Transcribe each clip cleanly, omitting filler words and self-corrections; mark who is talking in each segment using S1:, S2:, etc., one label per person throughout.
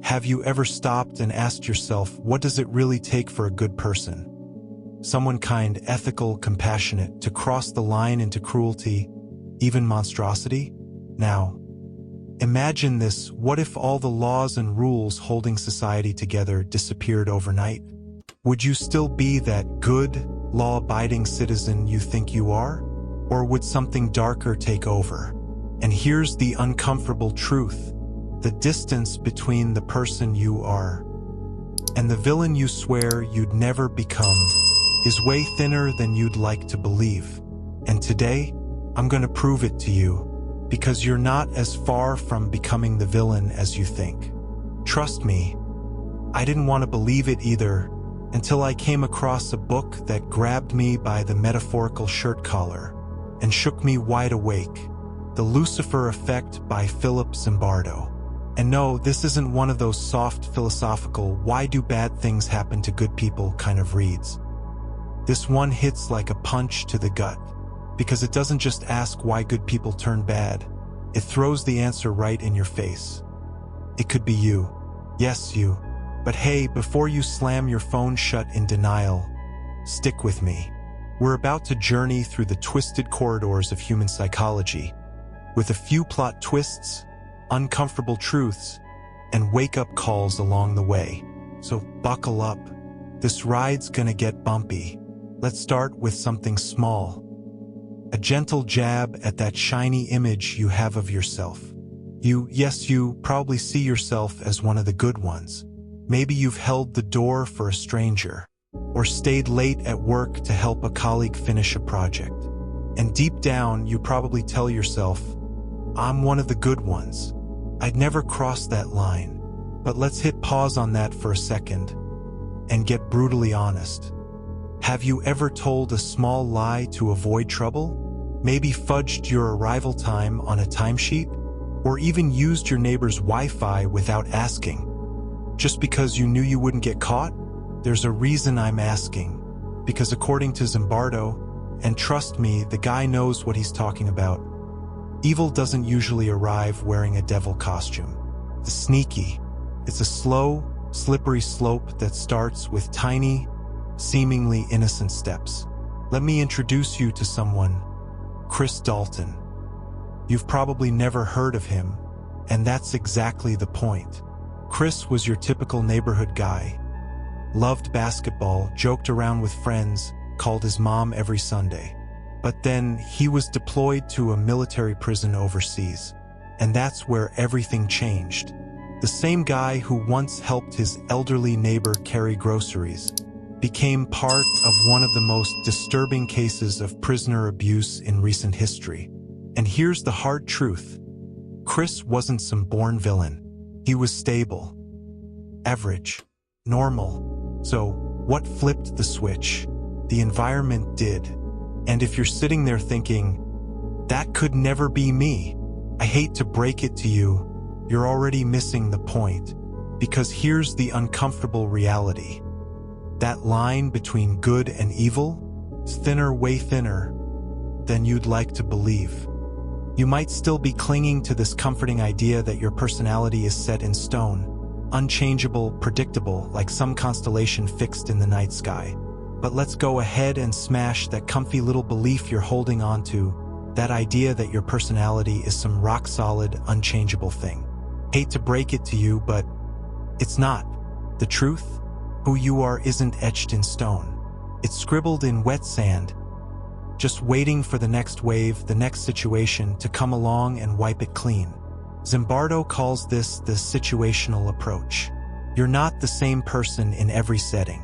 S1: Have you ever stopped and asked yourself, what does it really take for a good person? Someone kind, ethical, compassionate, to cross the line into cruelty, even monstrosity? Now, imagine this: what if all the laws and rules holding society together disappeared overnight? Would you still be that good, law-abiding citizen you think you are? Or would something darker take over? And here's the uncomfortable truth: the distance between the person you are and the villain you swear you'd never become is way thinner than you'd like to believe. And today, I'm going to prove it to you, because you're not as far from becoming the villain as you think. Trust me, I didn't want to believe it either until I came across a book that grabbed me by the metaphorical shirt collar and shook me wide awake. The Lucifer Effect by Philip Zimbardo. And no, this isn't one of those soft philosophical, why do bad things happen to good people kind of reads. This one hits like a punch to the gut, because it doesn't just ask why good people turn bad, it throws the answer right in your face. It could be you. Yes, you. But hey, before you slam your phone shut in denial, stick with me. We're about to journey through the twisted corridors of human psychology, with a few plot twists, uncomfortable truths, and wake-up calls along the way. So buckle up. This ride's gonna get bumpy. Let's start with something small. A gentle jab at that shiny image you have of yourself. You probably see yourself as one of the good ones. Maybe you've held the door for a stranger, or stayed late at work to help a colleague finish a project. And deep down, you probably tell yourself, I'm one of the good ones. I'd never cross that line. But let's hit pause on that for a second and get brutally honest. Have you ever told a small lie to avoid trouble? Maybe fudged your arrival time on a timesheet? Or even used your neighbor's Wi-Fi without asking? Just because you knew you wouldn't get caught? There's a reason I'm asking. Because according to Zimbardo, and trust me, the guy knows what he's talking about, evil doesn't usually arrive wearing a devil costume. It's sneaky. It's a slow, slippery slope that starts with tiny, seemingly innocent steps. Let me introduce you to someone, Chris Dalton. You've probably never heard of him, and that's exactly the point. Chris was your typical neighborhood guy. Loved basketball, joked around with friends, called his mom every Sunday. But then he was deployed to a military prison overseas, and that's where everything changed. The same guy who once helped his elderly neighbor carry groceries became part of one of the most disturbing cases of prisoner abuse in recent history. And here's the hard truth. Chris wasn't some born villain. He was stable, average, normal. So, what flipped the switch? The environment did. And if you're sitting there thinking, that could never be me, I hate to break it to you, you're already missing the point. Because here's the uncomfortable reality. That line between good and evil is thinner, way thinner than you'd like to believe. You might still be clinging to this comforting idea that your personality is set in stone, unchangeable, predictable, like some constellation fixed in the night sky. But let's go ahead and smash that comfy little belief you're holding on to, that idea that your personality is some rock-solid, unchangeable thing. Hate to break it to you, but it's not. The truth? Who you are isn't etched in stone. It's scribbled in wet sand, just waiting for the next wave, the next situation to come along and wipe it clean. Zimbardo calls this the situational approach. You're not the same person in every setting.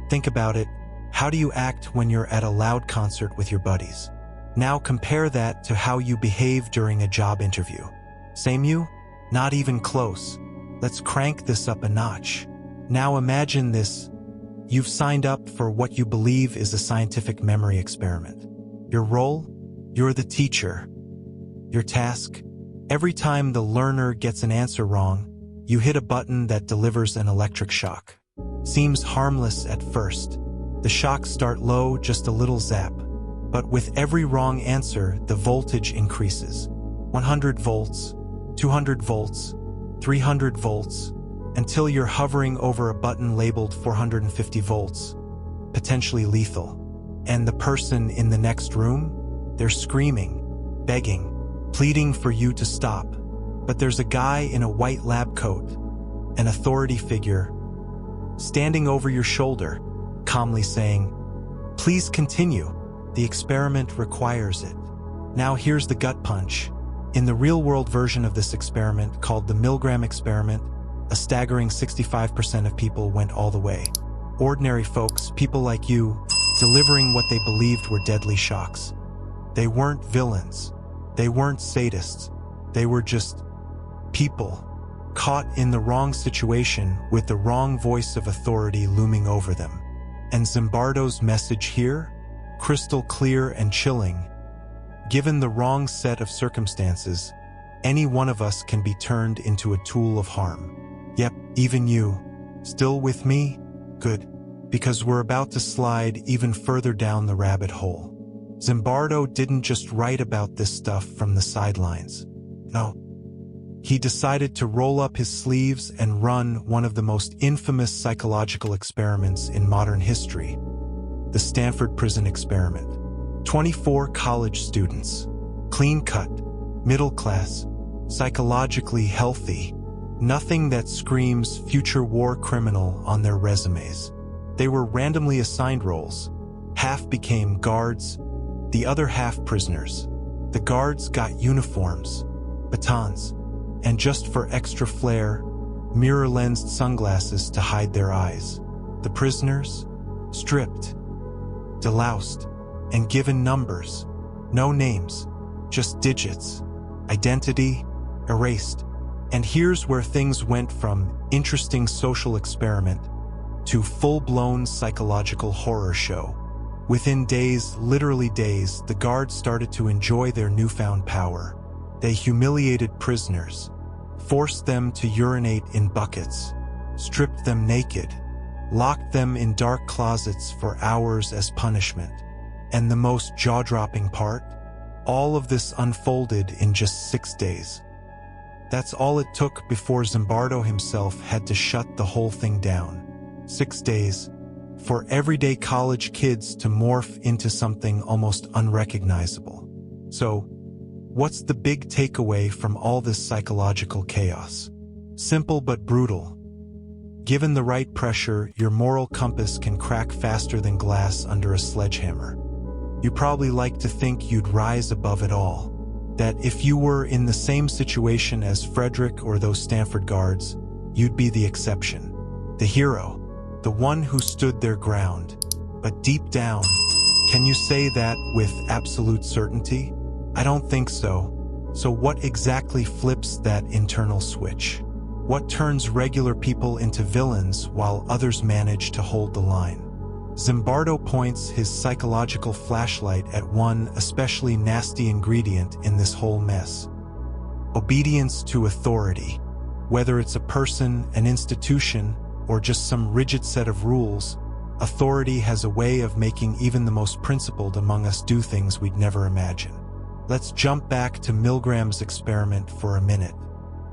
S1: Think about it. How do you act when you're at a loud concert with your buddies? Now compare that to how you behave during a job interview. Same you? Not even close. Let's crank this up a notch. Now imagine this. You've signed up for what you believe is a scientific memory experiment. Your role? You're the teacher. Your task? Every time the learner gets an answer wrong, you hit a button that delivers an electric shock. Seems harmless at first. The shocks start low, just a little zap. But with every wrong answer, the voltage increases. 100 volts, 200 volts, 300 volts. until you're hovering over a button labeled 450 volts, potentially lethal. And the person in the next room? They're screaming, begging, pleading for you to stop. But there's a guy in a white lab coat, an authority figure, standing over your shoulder, calmly saying, "Please continue. The experiment requires it." Now here's the gut punch. In the real-world version of this experiment, called the Milgram experiment, a staggering 65% of people went all the way. Ordinary folks, people like you, delivering what they believed were deadly shocks. They weren't villains. They weren't sadists. They were just people, caught in the wrong situation with the wrong voice of authority looming over them. And Zimbardo's message here? Crystal clear and chilling. Given the wrong set of circumstances, any one of us can be turned into a tool of harm. Yep, even you. Still with me? Good. Because we're about to slide even further down the rabbit hole. Zimbardo didn't just write about this stuff from the sidelines. No. He decided to roll up his sleeves and run one of the most infamous psychological experiments in modern history, the Stanford Prison Experiment. 24 college students, clean-cut, middle-class, psychologically healthy, nothing that screams future war criminal on their resumes. They were randomly assigned roles. Half became guards, the other half prisoners. The guards got uniforms, batons, and just for extra flair, mirror-lensed sunglasses to hide their eyes. The prisoners, stripped, deloused, and given numbers. No names, just digits. Identity erased. And here's where things went from interesting social experiment to full-blown psychological horror show. Within days, literally days, the guards started to enjoy their newfound power. They humiliated prisoners, forced them to urinate in buckets, stripped them naked, locked them in dark closets for hours as punishment. And the most jaw-dropping part? All of this unfolded in just 6 days. That's all it took before Zimbardo himself had to shut the whole thing down. 6 days for everyday college kids to morph into something almost unrecognizable. So, what's the big takeaway from all this psychological chaos? Simple but brutal. Given the right pressure, your moral compass can crack faster than glass under a sledgehammer. You probably like to think you'd rise above it all. That if you were in the same situation as Frederick or those Stanford guards, you'd be the exception. The hero. The one who stood their ground. But deep down, can you say that with absolute certainty? I don't think so. So what exactly flips that internal switch? What turns regular people into villains while others manage to hold the line? Zimbardo points his psychological flashlight at one especially nasty ingredient in this whole mess. Obedience to authority. Whether it's a person, an institution, or just some rigid set of rules, authority has a way of making even the most principled among us do things we'd never imagine. Let's jump back to Milgram's experiment for a minute.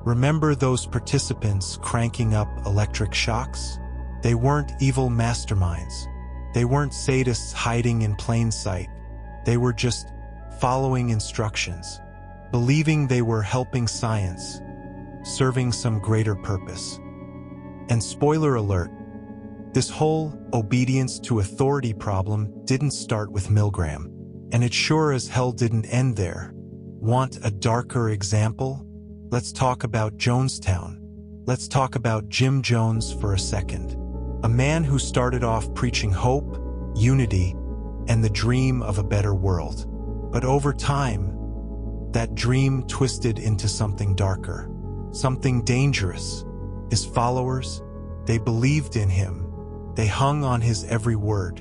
S1: Remember those participants cranking up electric shocks? They weren't evil masterminds. They weren't sadists hiding in plain sight. They were just following instructions, believing they were helping science, serving some greater purpose. And spoiler alert, this whole obedience to authority problem didn't start with Milgram, and it sure as hell didn't end there. Want a darker example? Let's talk about Jonestown. Let's talk about Jim Jones for a second. A man who started off preaching hope, unity, and the dream of a better world. But over time, that dream twisted into something darker, something dangerous. His followers, they believed in him. They hung on his every word.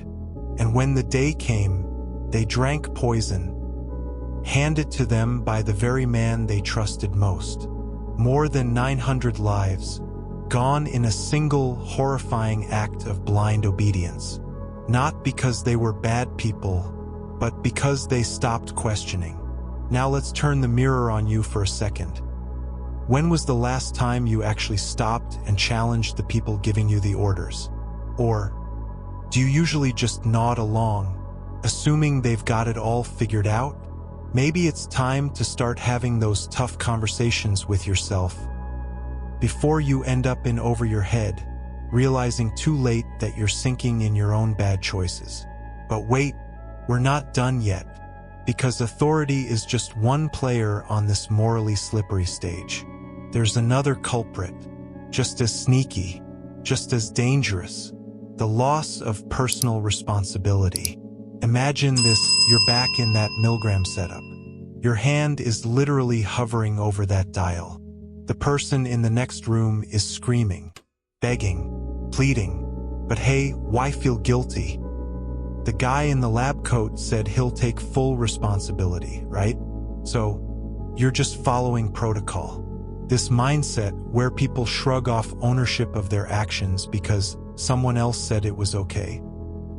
S1: And when the day came, they drank poison, handed to them by the very man they trusted most. More than 900 lives, gone in a single horrifying act of blind obedience. Not because they were bad people, but because they stopped questioning. Now let's turn the mirror on you for a second. When was the last time you actually stopped and challenged the people giving you the orders? Or do you usually just nod along, assuming they've got it all figured out? Maybe it's time to start having those tough conversations with yourself before you end up in over your head, realizing too late that you're sinking in your own bad choices. But wait, we're not done yet, because authority is just one player on this morally slippery stage. There's another culprit, just as sneaky, just as dangerous: the loss of personal responsibility. Imagine this: you're back in that Milgram setup. Your hand is literally hovering over that dial. The person in the next room is screaming, begging, pleading, but hey, why feel guilty? The guy in the lab coat said he'll take full responsibility, right? So, you're just following protocol. This mindset where people shrug off ownership of their actions because someone else said it was okay.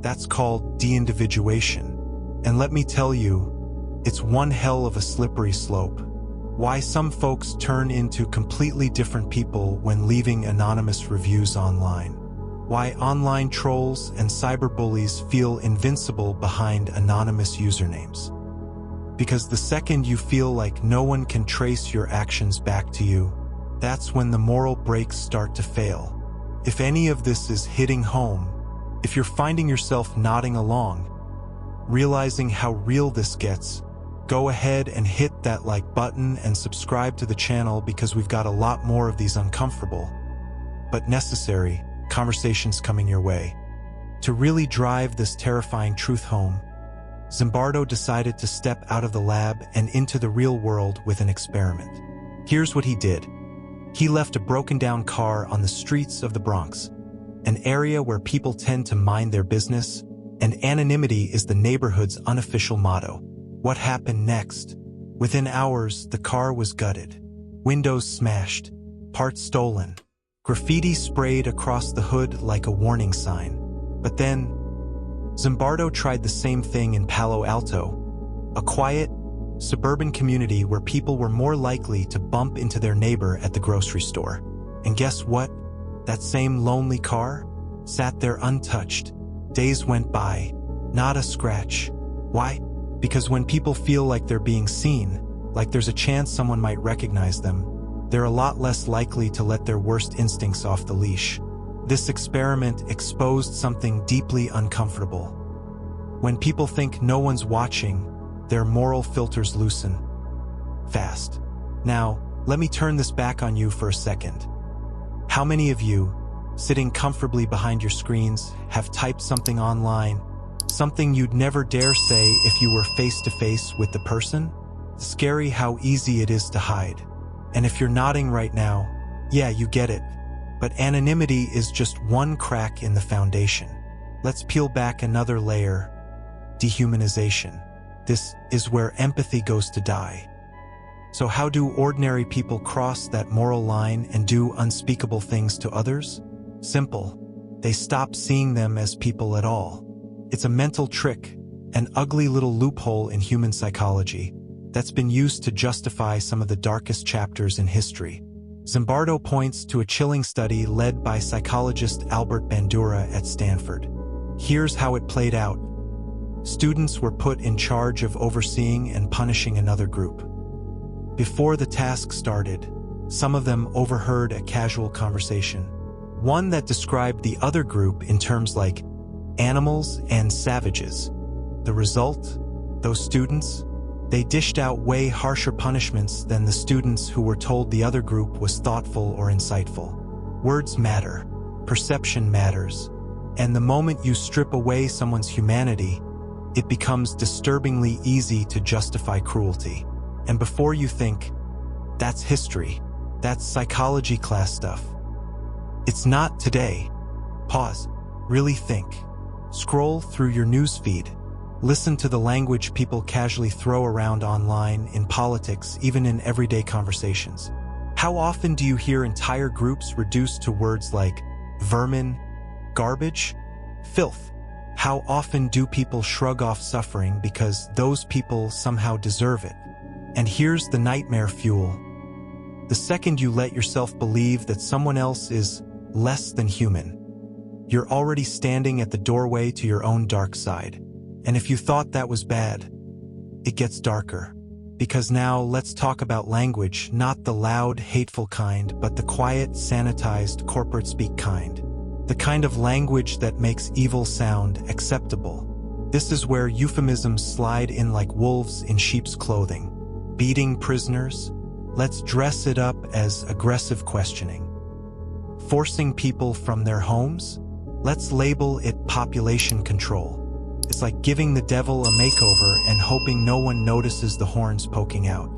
S1: That's called de-individuation. And let me tell you, it's one hell of a slippery slope. Why some folks turn into completely different people when leaving anonymous reviews online. Why online trolls and cyberbullies feel invincible behind anonymous usernames. Because the second you feel like no one can trace your actions back to you, that's when the moral brakes start to fail. If any of this is hitting home, if you're finding yourself nodding along, realizing how real this gets, go ahead and hit that like button and subscribe to the channel, because we've got a lot more of these uncomfortable but necessary conversations coming your way. To really drive this terrifying truth home, Zimbardo decided to step out of the lab and into the real world with an experiment. Here's what he did. He left a broken-down car on the streets of the Bronx, an area where people tend to mind their business, and anonymity is the neighborhood's unofficial motto. What happened next? Within hours, the car was gutted, windows smashed, parts stolen, graffiti sprayed across the hood like a warning sign. But then, Zimbardo tried the same thing in Palo Alto, a quiet, suburban community where people were more likely to bump into their neighbor at the grocery store. And guess what? That same lonely car sat there untouched. Days went by, not a scratch. Why? Because when people feel like they're being seen, like there's a chance someone might recognize them, they're a lot less likely to let their worst instincts off the leash. This experiment exposed something deeply uncomfortable. When people think no one's watching, their moral filters loosen fast. Now, let me turn this back on you for a second. How many of you, sitting comfortably behind your screens, have typed something online, something you'd never dare say if you were face-to-face with the person? Scary how easy it is to hide. And if you're nodding right now, yeah, you get it. But anonymity is just one crack in the foundation. Let's peel back another layer. Dehumanization. This is where empathy goes to die. So how do ordinary people cross that moral line and do unspeakable things to others? Simple. They stop seeing them as people at all. It's a mental trick, an ugly little loophole in human psychology that's been used to justify some of the darkest chapters in history. Zimbardo points to a chilling study led by psychologist Albert Bandura at Stanford. Here's how it played out. Students were put in charge of overseeing and punishing another group. Before the task started, some of them overheard a casual conversation, one that described the other group in terms like animals and savages. The result? Those students? They dished out way harsher punishments than the students who were told the other group was thoughtful or insightful. Words matter. Perception matters. And the moment you strip away someone's humanity, it becomes disturbingly easy to justify cruelty. And before you think, that's history, that's psychology class stuff. It's not today. Pause. Really think. Scroll through your newsfeed. Listen to the language people casually throw around online, in politics, even in everyday conversations. How often do you hear entire groups reduced to words like vermin, garbage, filth? How often do people shrug off suffering because those people somehow deserve it? And here's the nightmare fuel. The second you let yourself believe that someone else is less than human, you're already standing at the doorway to your own dark side. And if you thought that was bad, it gets darker. Because now let's talk about language, not the loud, hateful kind, but the quiet, sanitized, corporate speak kind. The kind of language that makes evil sound acceptable. This is where euphemisms slide in like wolves in sheep's clothing. Beating prisoners? Let's dress it up as aggressive questioning. Forcing people from their homes? Let's label it population control. It's like giving the devil a makeover and hoping no one notices the horns poking out.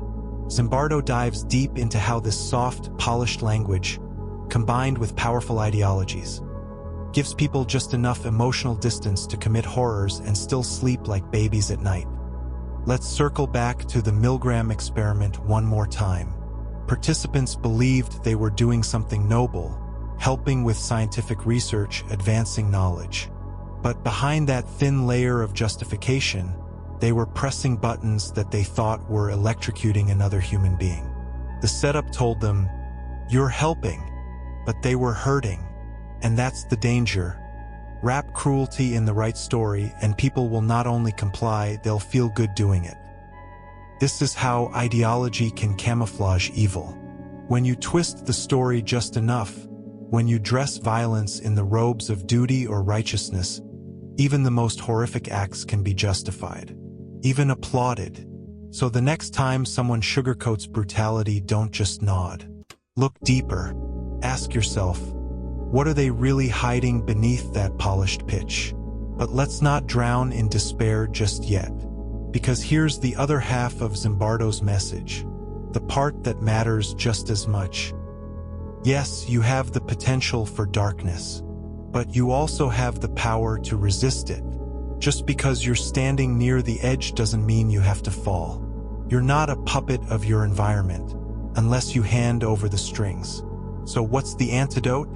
S1: Zimbardo dives deep into how this soft, polished language, combined with powerful ideologies, gives people just enough emotional distance to commit horrors and still sleep like babies at night. Let's circle back to the Milgram experiment one more time. Participants believed they were doing something noble, helping with scientific research, advancing knowledge. But behind that thin layer of justification, they were pressing buttons that they thought were electrocuting another human being. The setup told them, "You're helping," but they were hurting. And that's the danger. Wrap cruelty in the right story, and people will not only comply, they'll feel good doing it. This is how ideology can camouflage evil. When you twist the story just enough, when you dress violence in the robes of duty or righteousness, even the most horrific acts can be justified, even applauded. So the next time someone sugarcoats brutality, don't just nod. Look deeper. Ask yourself, what are they really hiding beneath that polished pitch? But let's not drown in despair just yet, because here's the other half of Zimbardo's message, the part that matters just as much. Yes, you have the potential for darkness, but you also have the power to resist it. Just because you're standing near the edge doesn't mean you have to fall. You're not a puppet of your environment, unless you hand over the strings. So what's the antidote?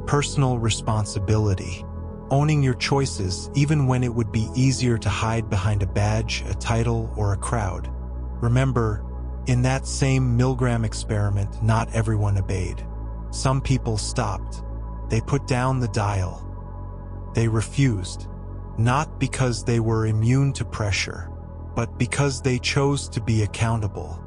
S1: Personal responsibility. Owning your choices, even when it would be easier to hide behind a badge, a title, or a crowd. Remember, in that same Milgram experiment, not everyone obeyed. Some people stopped. They put down the dial. They refused, not because they were immune to pressure, but because they chose to be accountable.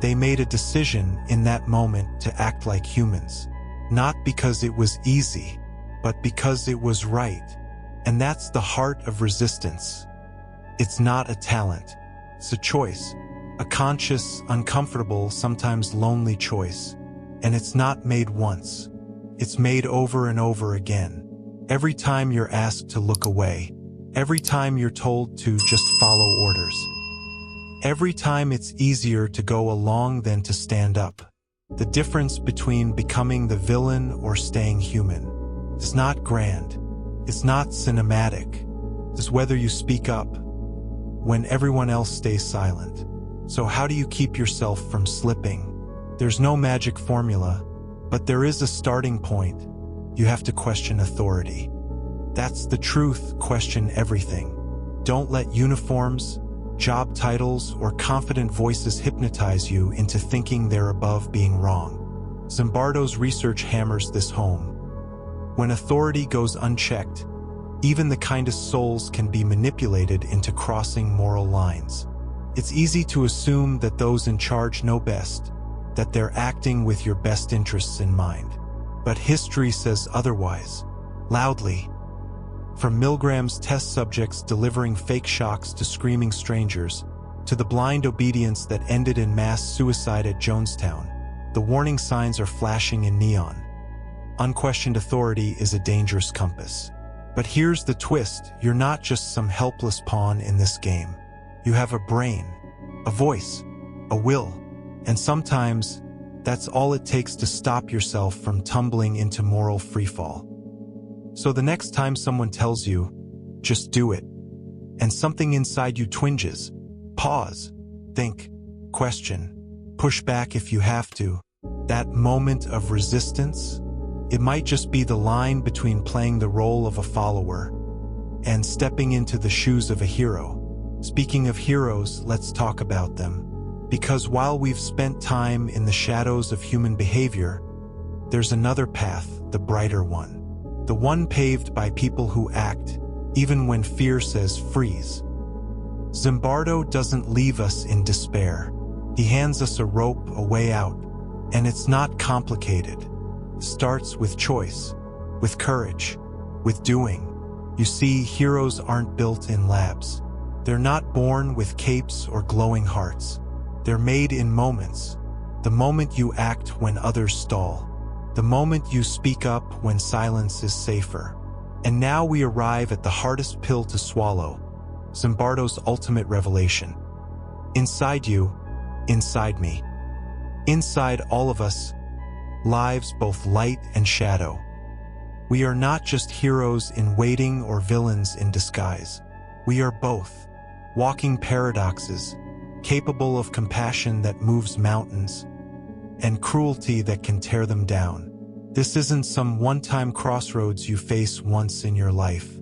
S1: They made a decision in that moment to act like humans, not because it was easy, but because it was right. And that's the heart of resistance. It's not a talent. It's a choice, a conscious, uncomfortable, sometimes lonely choice. And it's not made once. It's made over and over again. Every time you're asked to look away. Every time you're told to just follow orders. Every time it's easier to go along than to stand up. The difference between becoming the villain or staying human is not grand. It's not cinematic. It's whether you speak up when everyone else stays silent. So how do you keep yourself from slipping? There's no magic formula, but there is a starting point. You have to question authority. That's the truth. Question everything. Don't let uniforms, job titles, or confident voices hypnotize you into thinking they're above being wrong. Zimbardo's research hammers this home. When authority goes unchecked, even the kindest souls can be manipulated into crossing moral lines. It's easy to assume that those in charge know best, that they're acting with your best interests in mind. But history says otherwise, loudly. From Milgram's test subjects delivering fake shocks to screaming strangers, to the blind obedience that ended in mass suicide at Jonestown, the warning signs are flashing in neon. Unquestioned authority is a dangerous compass. But here's the twist, you're not just some helpless pawn in this game. You have a brain, a voice, a will, and sometimes that's all it takes to stop yourself from tumbling into moral freefall. So the next time someone tells you, just do it, and something inside you twinges, pause, think, question, push back if you have to. That moment of resistance, it might just be the line between playing the role of a follower and stepping into the shoes of a hero. Speaking of heroes, let's talk about them. Because while we've spent time in the shadows of human behavior, there's another path, the brighter one. The one paved by people who act, even when fear says freeze. Zimbardo doesn't leave us in despair. He hands us a rope, a way out, and it's not complicated. It starts with choice, with courage, with doing. You see, heroes aren't built in labs. They're not born with capes or glowing hearts. They're made in moments. The moment you act when others stall. The moment you speak up when silence is safer. And now we arrive at the hardest pill to swallow, Zimbardo's ultimate revelation. Inside you, inside me, inside all of us, lives both light and shadow. We are not just heroes in waiting or villains in disguise. We are both, walking paradoxes, capable of compassion that moves mountains, and cruelty that can tear them down. This isn't some one-time crossroads you face once in your life.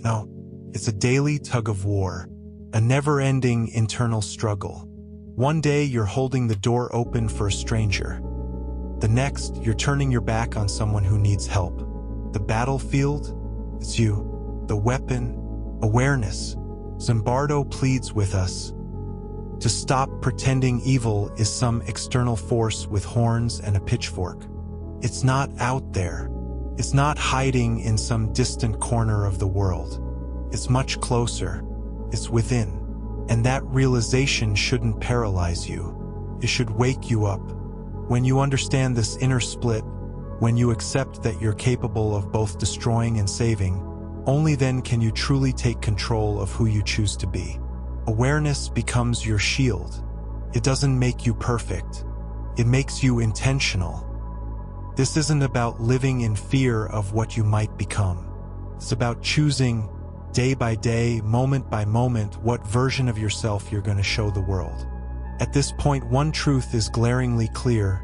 S1: No, it's a daily tug-of-war, a never-ending internal struggle. One day you're holding the door open for a stranger. The next, you're turning your back on someone who needs help. The battlefield? It's you. The weapon? Awareness. Zimbardo pleads with us to stop pretending evil is some external force with horns and a pitchfork. It's not out there. It's not hiding in some distant corner of the world. It's much closer. It's within. And that realization shouldn't paralyze you. It should wake you up. When you understand this inner split, when you accept that you're capable of both destroying and saving, only then can you truly take control of who you choose to be. Awareness becomes your shield. It doesn't make you perfect. It makes you intentional. This isn't about living in fear of what you might become. It's about choosing, day by day, moment by moment, what version of yourself you're going to show the world. At this point, one truth is glaringly clear.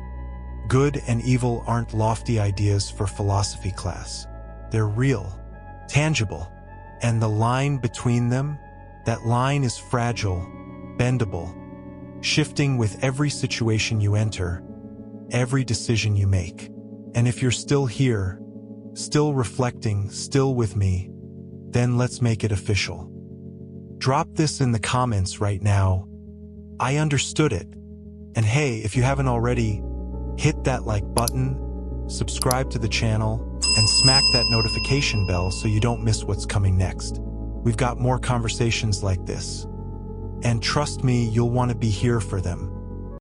S1: Good and evil aren't lofty ideas for philosophy class. They're real, tangible, and the line between them, that line is fragile, bendable, shifting with every situation you enter, every decision you make. And if you're still here, still reflecting, still with me, then let's make it official. Drop this in the comments right now. I understood it. And hey, if you haven't already, hit that like button, subscribe to the channel, and smack that notification bell so you don't miss what's coming next. We've got more conversations like this. And trust me, you'll want to be here for them.